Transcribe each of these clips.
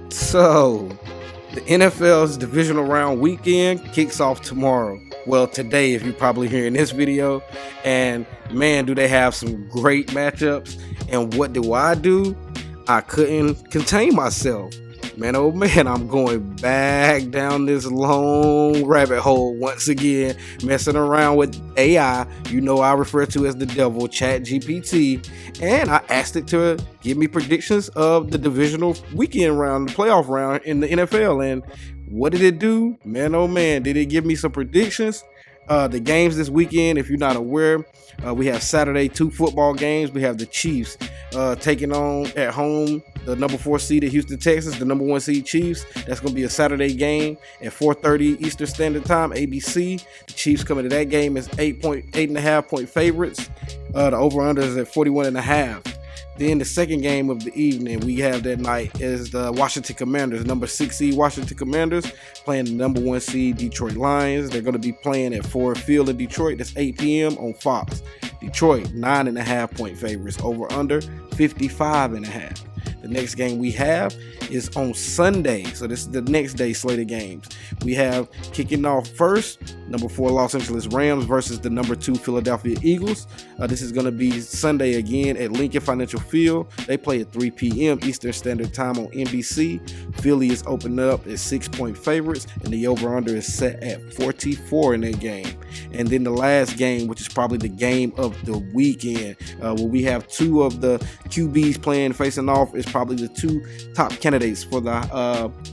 So, the NFL's Divisional Round weekend kicks off tomorrow. Well, today, if you're probably hearing this video. And man, do they have some great matchups. And what do? I couldn't contain myself. Man, oh man, I'm going back down this long rabbit hole once again, messing around with AI, I refer to as the devil, ChatGPT, and I asked it to give me predictions of the divisional weekend round, the playoff round in the NFL, and what did it do? Man, oh man, did it give me some predictions? The games this weekend, if you're not aware, we have Saturday 2 football games. We have the Chiefs taking on at home the number 4 seeded Houston Texans, the number 1 seed Chiefs. That's going to be a Saturday game at 4:30 Eastern Standard Time, ABC. The Chiefs coming to that game as 8.5 point favorites. The over-under is at 41.5. Then the second game of the evening we have that night is the Washington Commanders, number 6 seed Washington Commanders, playing the number 1 seed Detroit Lions. They're going to be playing at Ford Field in Detroit. That's 8 p.m. on Fox. Detroit, 9.5 point favorites, over under 55.5. The next game we have is on Sunday. So this is the next day slate of games. We have kicking off first, number 4 Los Angeles Rams versus the number 2 Philadelphia Eagles. This is going to be Sunday again at Lincoln Financial Field. They play at 3 p.m. Eastern Standard Time on NBC. Philly is opened up as 6-point favorites, and the over-under is set at 44 in that game. And then the last game, which is probably the game of the weekend, where we have 2 of the QBs playing, facing off, is probably the 2 top candidates for the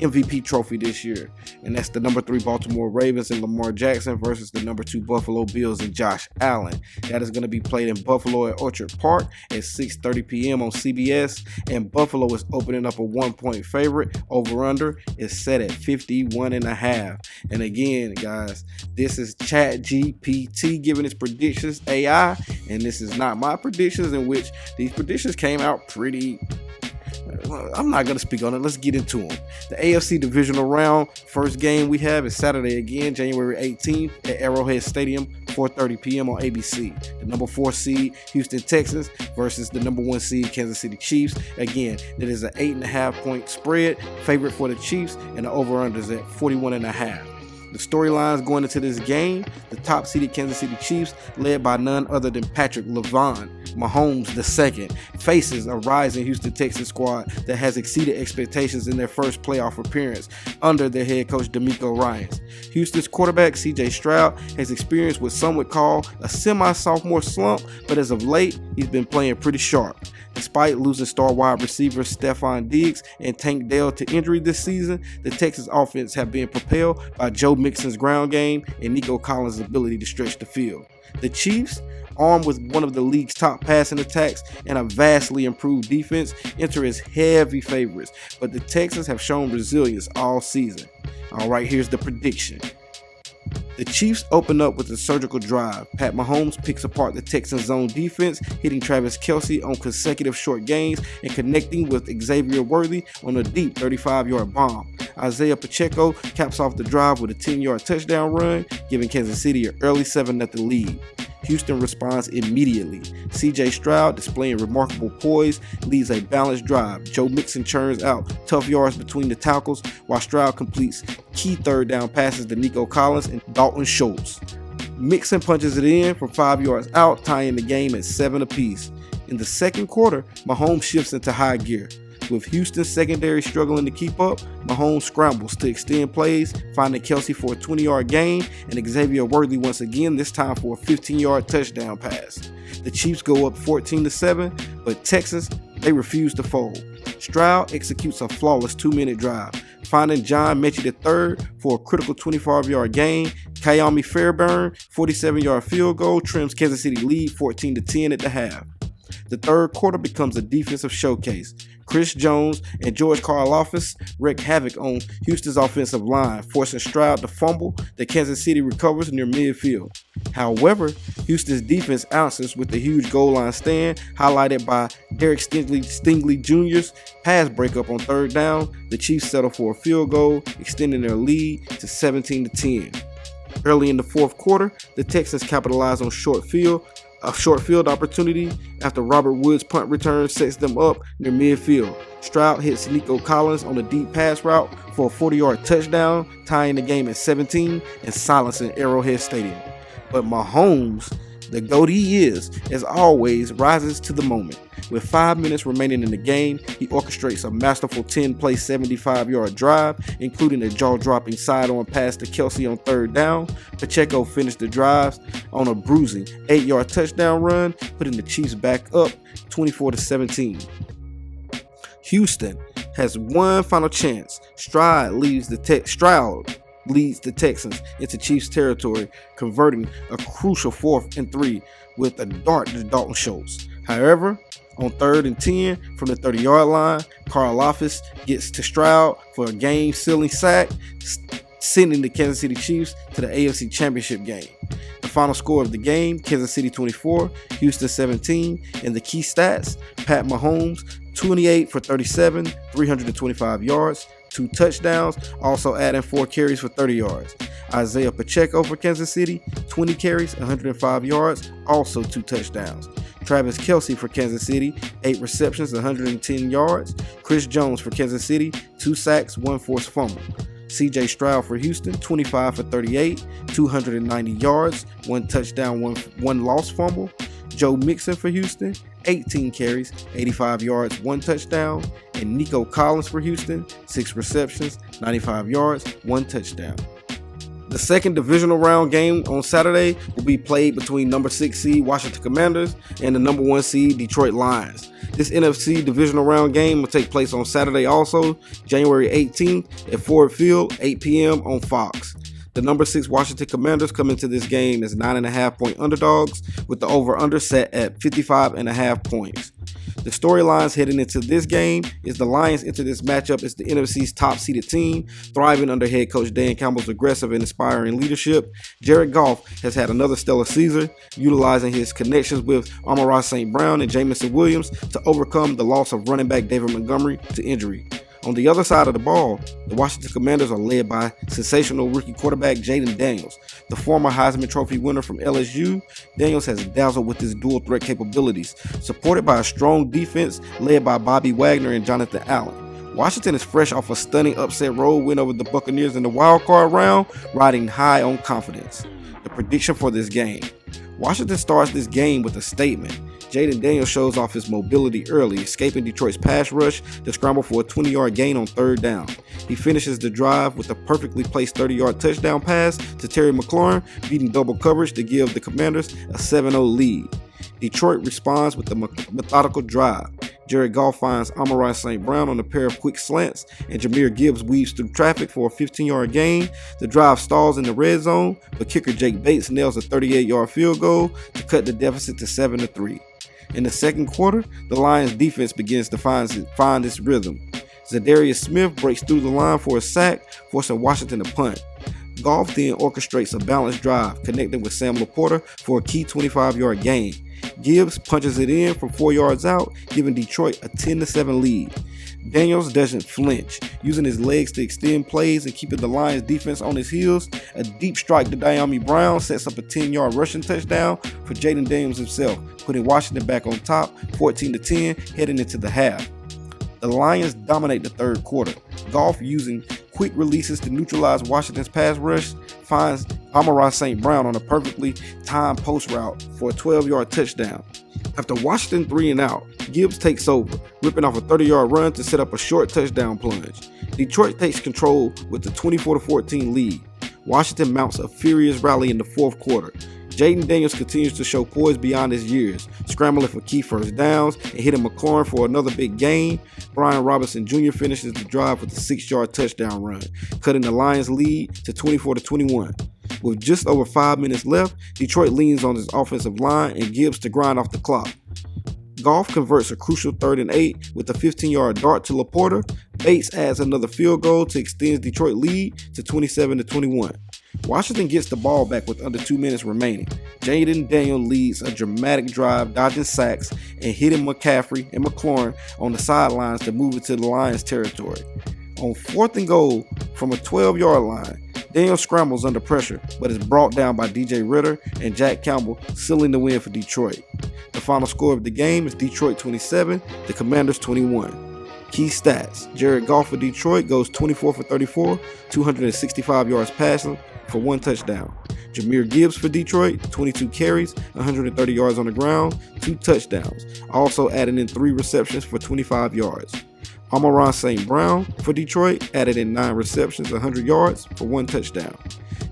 MVP trophy this year. And that's the number 3 Baltimore Ravens and Lamar Jackson versus the number 2 Buffalo Bills and Josh Allen. That is going to be played in Buffalo at Orchard Park at 6:30 p.m. on CBS. And Buffalo is opening up a 1-point favorite. Over-under is set at 51.5. And again, guys, this is ChatGPT giving its predictions, AI, and this is not my predictions, in which these predictions came out pretty... I'm not going to speak on it. Let's get into them. The AFC Divisional Round, first game we have is Saturday again, January 18th at Arrowhead Stadium, 4:30 p.m. on ABC. The number 4 seed Houston Texans versus the number 1 seed Kansas City Chiefs. Again, that is an 8.5 point spread, favorite for the Chiefs, and the over-under is at 41.5. The storylines going into this game: the top seeded Kansas City Chiefs, led by none other than Patrick Mahomes II, faces a rising Houston Texans squad that has exceeded expectations in their first playoff appearance under their head coach DeMeco Ryans. Houston's quarterback CJ Stroud has experienced what some would call a semi-sophomore slump, but as of late, he's been playing pretty sharp. Despite losing star wide receivers Stephon Diggs and Tank Dell to injury this season, the Texans offense have been propelled by Joe Mixon's ground game and Nico Collins' ability to stretch the field. The Chiefs, armed with one of the league's top passing attacks and a vastly improved defense, enter as heavy favorites, but the Texans have shown resilience all season. All right, here's the prediction. The Chiefs open up with a surgical drive. Pat Mahomes picks apart the Texans' zone defense, hitting Travis Kelce on consecutive short gains and connecting with Xavier Worthy on a deep 35-yard bomb. Isaiah Pacheco caps off the drive with a 10-yard touchdown run, giving Kansas City an early 7-0 lead. Houston responds immediately. CJ Stroud, displaying remarkable poise, leads a balanced drive. Joe Mixon churns out tough yards between the tackles, while Stroud completes key third down passes to Nico Collins and Dalton Schultz. Mixon punches it in from 5 yards out, tying the game at 7 apiece. In the second quarter, Mahomes shifts into high gear. With Houston's secondary struggling to keep up, Mahomes scrambles to extend plays, finding Kelce for a 20-yard gain, and Xavier Worthy once again, this time for a 15-yard touchdown pass. The Chiefs go up 14-7, but Texans, they refuse to fold. Stroud executes a flawless 2-minute drive, finding John Mechie III for a critical 25-yard gain. Kayami Fairbairn, 47-yard field goal, trims Kansas City lead 14-10 at the half. The third quarter becomes a defensive showcase. Chris Jones and George Karlaftis wreak havoc on Houston's offensive line, forcing Stroud to fumble that Kansas City recovers near midfield. However, Houston's defense answers with a huge goal line stand, highlighted by Derek Stingley Jr.'s pass breakup on third down. The Chiefs settle for a field goal, extending their lead to 17-10. Early in the fourth quarter, the Texans capitalize on short field A short field opportunity after Robert Woods' punt return sets them up near midfield. Stroud hits Nico Collins on a deep pass route for a 40-yard touchdown, tying the game at 17 and silencing Arrowhead Stadium. But Mahomes, the GOAT he is, as always, rises to the moment. With 5 minutes remaining in the game, he orchestrates a masterful 10-play, 75-yard drive, including a jaw-dropping side-on pass to Kelsey on third down. Pacheco finished the drives on a bruising 8-yard touchdown run, putting the Chiefs back up 24-17. Houston has one final chance. Stroud leads the Texans into Chiefs territory, converting a crucial 4th and 3 with a dart to Dalton Schultz. However, on 3rd and 10 from the 30-yard line, Karlaftis gets to Stroud for a game-sealing sack, sending the Kansas City Chiefs to the AFC Championship game. The final score of the game, Kansas City 24, Houston 17, and the key stats, Pat Mahomes, 28 for 37, 325 yards, 2 touchdowns, also adding 4 carries for 30 yards. Isaiah Pacheco for Kansas City, 20 carries, 105 yards, also 2 touchdowns. Travis Kelce for Kansas City, 8 receptions, 110 yards. Chris Jones for Kansas City, 2 sacks, 1 forced fumble. CJ Stroud for Houston, 25 for 38, 290 yards, 1 touchdown, 1 lost fumble. Joe Mixon for Houston, 18 carries, 85 yards, 1 touchdown. And Nico Collins for Houston, 6 receptions, 95 yards, 1 touchdown. The second divisional round game on Saturday will be played between number 6 seed Washington Commanders and the number 1 seed Detroit Lions. This NFC divisional round game will take place on Saturday also, January 18th at Ford Field, 8 p.m. on Fox. The number 6 Washington Commanders come into this game as 9.5-point underdogs, with the over-under set at 55.5 points. The storylines heading into this game is the Lions enter this matchup as the NFC's top-seeded team, thriving under head coach Dan Campbell's aggressive and inspiring leadership. Jared Goff has had another stellar season, utilizing his connections with Amon-Ra St. Brown and Jamison Williams to overcome the loss of running back David Montgomery to injury. On the other side of the ball, the Washington Commanders are led by sensational rookie quarterback Jaden Daniels. The former Heisman Trophy winner from LSU, Daniels has dazzled with his dual threat capabilities, supported by a strong defense led by Bobby Wagner and Jonathan Allen. Washington is fresh off a stunning upset road win over the Buccaneers in the wild card round, riding high on confidence. The prediction for this game: Washington starts this game with a statement. Jaden Daniels shows off his mobility early, escaping Detroit's pass rush to scramble for a 20-yard gain on third down. He finishes the drive with a perfectly placed 30-yard touchdown pass to Terry McLaurin, beating double coverage to give the Commanders a 7-0 lead. Detroit responds with a methodical drive. Jared Goff finds Amon-Ra St. Brown on a pair of quick slants, and Jahmyr Gibbs weaves through traffic for a 15-yard gain. The drive stalls in the red zone, but kicker Jake Bates nails a 38-yard field goal to cut the deficit to 7-3. In the second quarter, the Lions defense begins to find its rhythm. Zadarius Smith breaks through the line for a sack, forcing Washington to punt. Goff then orchestrates a balanced drive, connecting with Sam Laporta for a key 25-yard gain. Gibbs punches it in from 4 yards out, giving Detroit a 10-7 lead. Daniels doesn't flinch, using his legs to extend plays and keeping the Lions defense on his heels. A deep strike to Dyami Brown sets up a 10-yard rushing touchdown for Jaden Daniels himself, putting Washington back on top 14-10 heading into the half. The Lions dominate the third quarter. Goff, using quick releases to neutralize Washington's pass rush, finds Amon-Ra St. Brown on a perfectly timed post route for a 12-yard touchdown. After Washington 3 and out, Gibbs takes over, ripping off a 30-yard run to set up a short touchdown plunge. Detroit takes control with the 24-14 lead. Washington mounts a furious rally in the fourth quarter. Jaden Daniels continues to show poise beyond his years, scrambling for key first downs and hitting McLaurin for another big gain. Brian Robinson Jr. finishes the drive with a 6-yard touchdown run, cutting the Lions' lead to 24-21. With just over 5 minutes left, Detroit leans on his offensive line and Gibbs to grind off the clock. Goff converts a crucial 3rd and 8 with a 15-yard dart to Laporta. Bates adds another field goal to extend Detroit lead to 27-21. Washington gets the ball back with under 2 minutes remaining. Jaden Daniels leads a dramatic drive, dodging sacks and hitting McCaffrey and McLaurin on the sidelines to move it to the Lions' territory. On 4th and goal from a 12-yard line, Daniels scrambles under pressure, but is brought down by DJ Ritter and Jack Campbell, sealing the win for Detroit. The final score of the game is Detroit 27, the Commanders 21. Key stats: Jared Goff for Detroit goes 24 for 34, 265 yards passing for 1 touchdown. Jahmyr Gibbs for Detroit, 22 carries, 130 yards on the ground, 2 touchdowns, also adding in 3 receptions for 25 yards. Amon-Ra St. Brown for Detroit added in 9 receptions, 100 yards for 1 touchdown.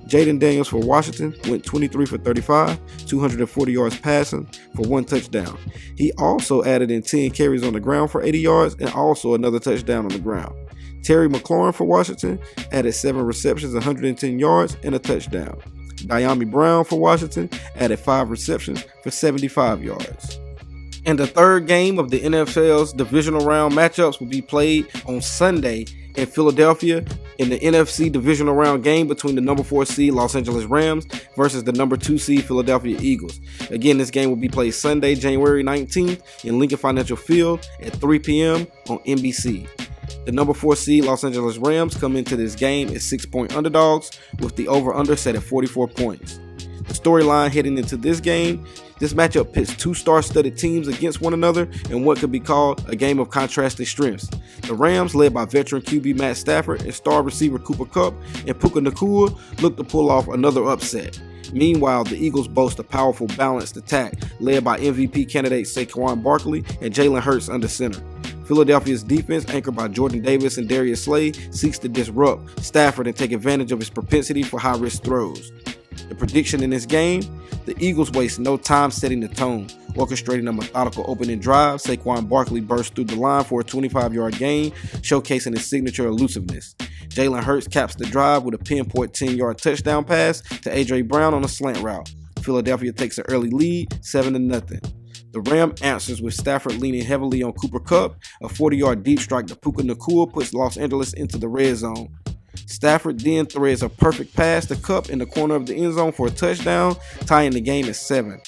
Jaden Daniels for Washington went 23 for 35, 240 yards passing for 1 touchdown. He also added in 10 carries on the ground for 80 yards and also another touchdown on the ground. Terry McLaurin for Washington added 7 receptions, 110 yards, and a touchdown. Dyami Brown for Washington added 5 receptions for 75 yards. And the third game of the NFL's Divisional Round matchups will be played on Sunday in Philadelphia in the NFC Divisional Round game between the number 4 seed Los Angeles Rams versus the number 2 seed Philadelphia Eagles. Again, this game will be played Sunday, January 19th in Lincoln Financial Field at 3 p.m. on NBC. The number 4 seed Los Angeles Rams come into this game as 6-point underdogs with the over-under set at 44 points. The storyline heading into this game: this matchup pits 2 star-studded teams against one another in what could be called a game of contrasting strengths. The Rams, led by veteran QB Matt Stafford and star receiver Cooper Kupp and Puka Nacua, look to pull off another upset. Meanwhile, the Eagles boast a powerful, balanced attack led by MVP candidates Saquon Barkley and Jalen Hurts under center. Philadelphia's defense, anchored by Jordan Davis and Darius Slay, seeks to disrupt Stafford and take advantage of his propensity for high-risk throws. The prediction in this game: the Eagles waste no time setting the tone. Orchestrating a methodical opening drive, Saquon Barkley bursts through the line for a 25-yard gain, showcasing his signature elusiveness. Jalen Hurts caps the drive with a pinpoint 10-yard touchdown pass to A.J. Brown on a slant route. Philadelphia takes an early lead, 7-0. The Ram answers with Stafford leaning heavily on Cooper Kupp. A 40-yard deep strike to Puka Nacua puts Los Angeles into the red zone. Stafford then threads a perfect pass to Kupp in the corner of the end zone for a touchdown, tying the game at 7.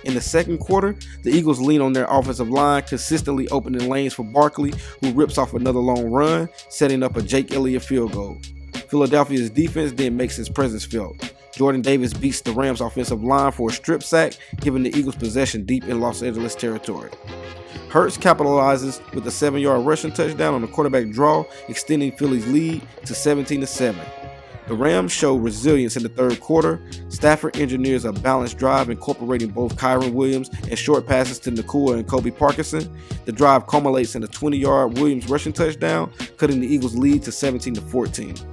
In the second quarter, the Eagles lean on their offensive line, consistently opening lanes for Barkley, who rips off another long run, setting up a Jake Elliott field goal. Philadelphia's defense then makes its presence felt. Jordan Davis beats the Rams' offensive line for a strip sack, giving the Eagles possession deep in Los Angeles territory. Hurts capitalizes with a 7-yard rushing touchdown on a quarterback draw, extending Philly's lead to 17-7. The Rams show resilience in the third quarter. Stafford engineers a balanced drive incorporating both Kyron Williams and short passes to Nacua and Kobe Parkinson. The drive culminates in a 20-yard Williams rushing touchdown, cutting the Eagles' lead to 17-14.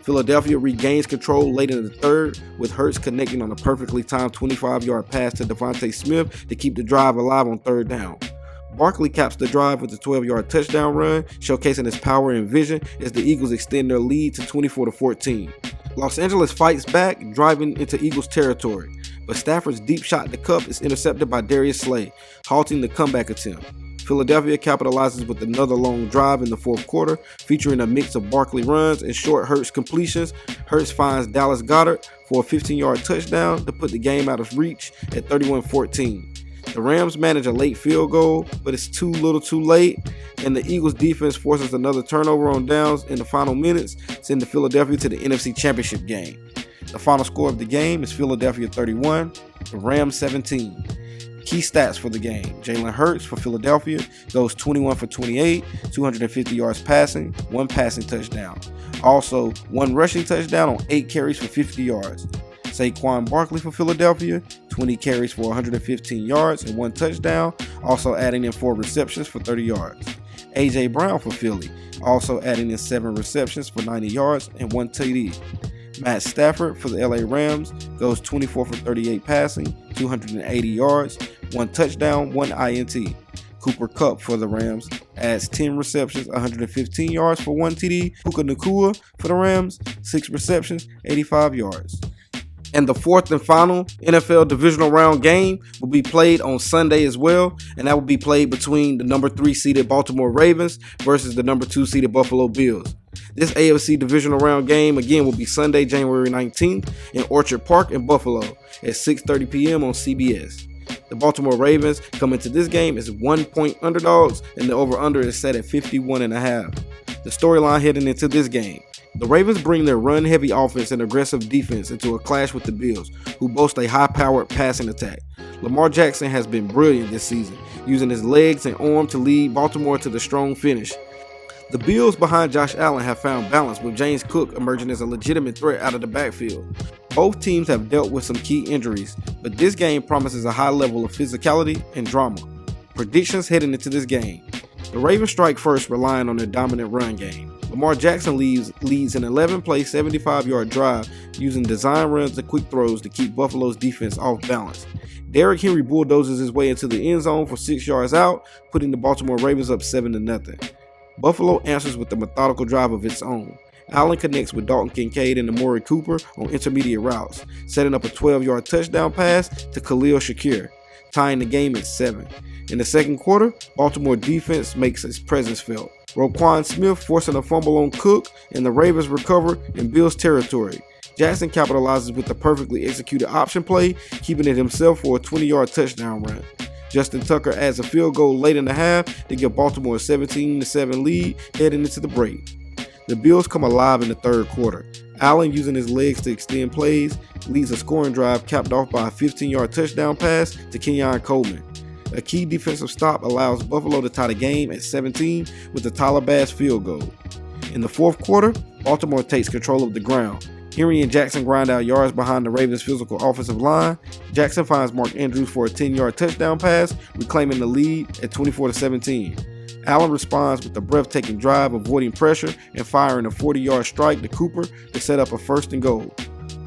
Philadelphia regains control late in the third, with Hurts connecting on a perfectly timed 25-yard pass to Devontae Smith to keep the drive alive on third down. Barkley caps the drive with a 12-yard touchdown run, showcasing his power and vision as the Eagles extend their lead to 24-14. Los Angeles fights back, driving into Eagles territory, but Stafford's deep shot to Kupp is intercepted by Darius Slay, halting the comeback attempt. Philadelphia capitalizes with another long drive in the fourth quarter, featuring a mix of Barkley runs and short Hurts completions. Hurts finds Dallas Goedert for a 15-yard touchdown to put the game out of reach at 31-14. The Rams manage a late field goal, but it's too little too late, and the Eagles defense forces another turnover on downs in the final minutes, sending Philadelphia to the NFC Championship game. The final score of the game is Philadelphia 31, the Rams 17. Key stats for the game: Jalen Hurts for Philadelphia goes 21 for 28, 250 yards passing, 1 passing touchdown. Also, 1 rushing touchdown on 8 carries for 50 yards. Saquon Barkley for Philadelphia, 20 carries for 115 yards and 1 touchdown, also adding in 4 receptions for 30 yards. A.J. Brown for Philly, also adding in 7 receptions for 90 yards and 1 TD. Matt Stafford for the LA Rams goes 24 for 38 passing, 280 yards, 1 touchdown, 1 INT. Cooper Kupp for the Rams adds 10 receptions, 115 yards for 1 TD. Puka Nacua for the Rams, 6 receptions, 85 yards. And the fourth and final NFL Divisional Round game will be played on Sunday as well, and that will be played between the number 3 seeded Baltimore Ravens versus the number 2 seeded Buffalo Bills. This AFC Divisional Round game again will be Sunday, January 19th in Orchard Park in Buffalo at 6:30 p.m. on CBS. The Baltimore Ravens come into this game as 1-point underdogs, and the over-under is set at 51.5. The storyline heading into this game: the Ravens bring their run-heavy offense and aggressive defense into a clash with the Bills, who boast a high-powered passing attack. Lamar Jackson has been brilliant this season, using his legs and arm to lead Baltimore to the strong finish. The Bills behind Josh Allen have found balance, with James Cook emerging as a legitimate threat out of the backfield. Both teams have dealt with some key injuries, but this game promises a high level of physicality and drama. Predictions heading into this game: the Ravens strike first, relying on their dominant run game. Lamar Jackson leads an 11-play, 75-yard drive using design runs and quick throws to keep Buffalo's defense off balance. Derrick Henry bulldozes his way into the end zone for 6 yards out, putting the Baltimore Ravens up 7-0. Buffalo answers with a methodical drive of its own. Allen connects with Dalton Kincaid and Amari Cooper on intermediate routes, setting up a 12-yard touchdown pass to Khalil Shakir, tying the game at 7. In the second quarter, Baltimore defense makes its presence felt. Roquan Smith forcing a fumble on Cook, and the Ravens recover in Bills territory. Jackson capitalizes with the perfectly executed option play, keeping it himself for a 20-yard touchdown run. Justin Tucker adds a field goal late in the half to give Baltimore a 17-7 lead heading into the break. The Bills come alive in the third quarter. Allen, using his legs to extend plays, leads a scoring drive capped off by a 15-yard touchdown pass to Kenyon Coleman. A key defensive stop allows Buffalo to tie the game at 17 with the Tyler Bass field goal. In the fourth quarter, Baltimore takes control of the ground. Henry and Jackson grind out yards behind the Ravens' physical offensive line. Jackson finds Mark Andrews for a 10-yard touchdown pass, reclaiming the lead at 24-17. Allen responds with a breathtaking drive, avoiding pressure and firing a 40-yard strike to Cooper to set up a 1st and goal.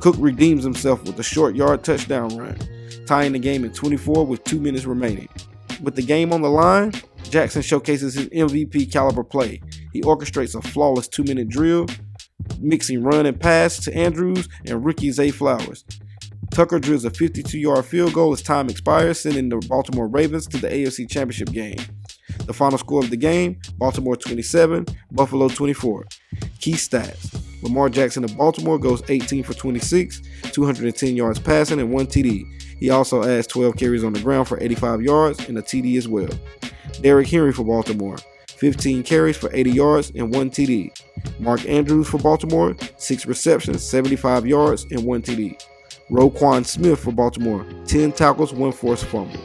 Cook redeems himself with a short yard touchdown run, tying the game at 24 with 2 minutes remaining. With the game on the line, Jackson showcases his MVP caliber play. He orchestrates a flawless 2-minute drill, mixing run and pass to Andrews and rookie Zay Flowers. Tucker drills a 52-yard field goal as time expires, sending the Baltimore Ravens to the AFC Championship game. The final score of the game: Baltimore 27, Buffalo 24. Key stats: Lamar Jackson of Baltimore goes 18 for 26, 210 yards passing and 1 TD. He also adds 12 carries on the ground for 85 yards and a TD as well. Derrick Henry for Baltimore, 15 carries for 80 yards and 1 TD. Mark Andrews for Baltimore, 6 receptions, 75 yards and 1 TD. Roquan Smith for Baltimore, 10 tackles, 1 forced fumble.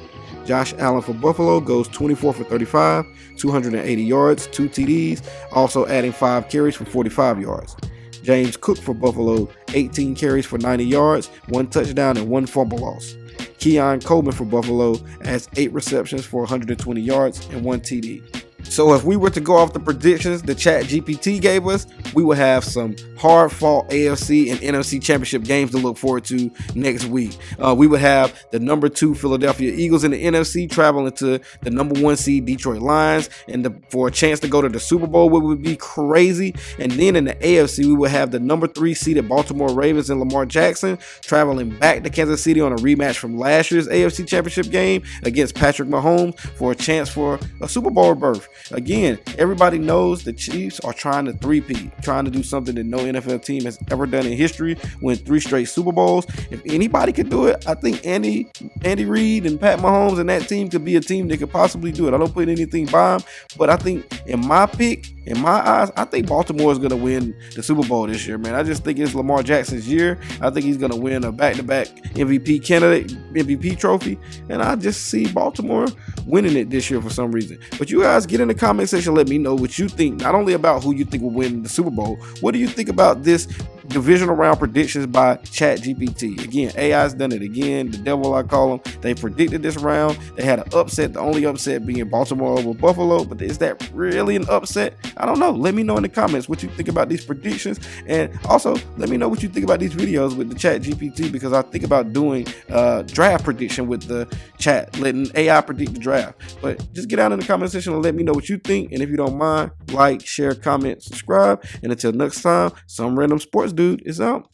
Josh Allen for Buffalo goes 24 for 35, 280 yards, 2 TDs, also adding 5 carries for 45 yards. James Cook for Buffalo, 18 carries for 90 yards, 1 touchdown and 1 fumble loss. Kenyon Coleman for Buffalo adds 8 receptions for 120 yards and 1 TD. So if we were to go off the predictions that ChatGPT gave us, we would have some hard-fought AFC and NFC championship games to look forward to next week. We would have the number 2 Philadelphia Eagles in the NFC traveling to the number 1 seed Detroit Lions, and for a chance to go to the Super Bowl, which would be crazy. And then in the AFC, we would have the number 3 seeded Baltimore Ravens and Lamar Jackson traveling back to Kansas City on a rematch from last year's AFC championship game against Patrick Mahomes for a chance for a Super Bowl berth. Again, everybody knows the Chiefs are trying to three-peat, trying to do something that no NFL team has ever done in history, win 3 straight Super Bowls. If anybody could do it, I think Andy Reid and Pat Mahomes and that team could be a team that could possibly do it. I don't put anything by them, but I think in my eyes, I think Baltimore is going to win the Super Bowl this year, man. I just think it's Lamar Jackson's year. I think he's going to win a back-to-back MVP trophy, and I just see Baltimore winning it this year for some reason. But you guys get in the comment section, let me know what you think, not only about who you think will win the Super Bowl, what do you think about this divisional round predictions by ChatGPT? Again, AI's done it again. The devil, I call them. They predicted this round. They had an upset, the only upset being Baltimore over Buffalo, but is that really an upset? I don't know. Let me know in the comments what you think about these predictions, and also let me know what you think about these videos with the ChatGPT, because I think about doing draft prediction with the chat, letting AI predict the draft. But just get out in the comment section and let me know what you think, and if you don't mind, like, share, comment, subscribe, and until next time, some random sports dude is out.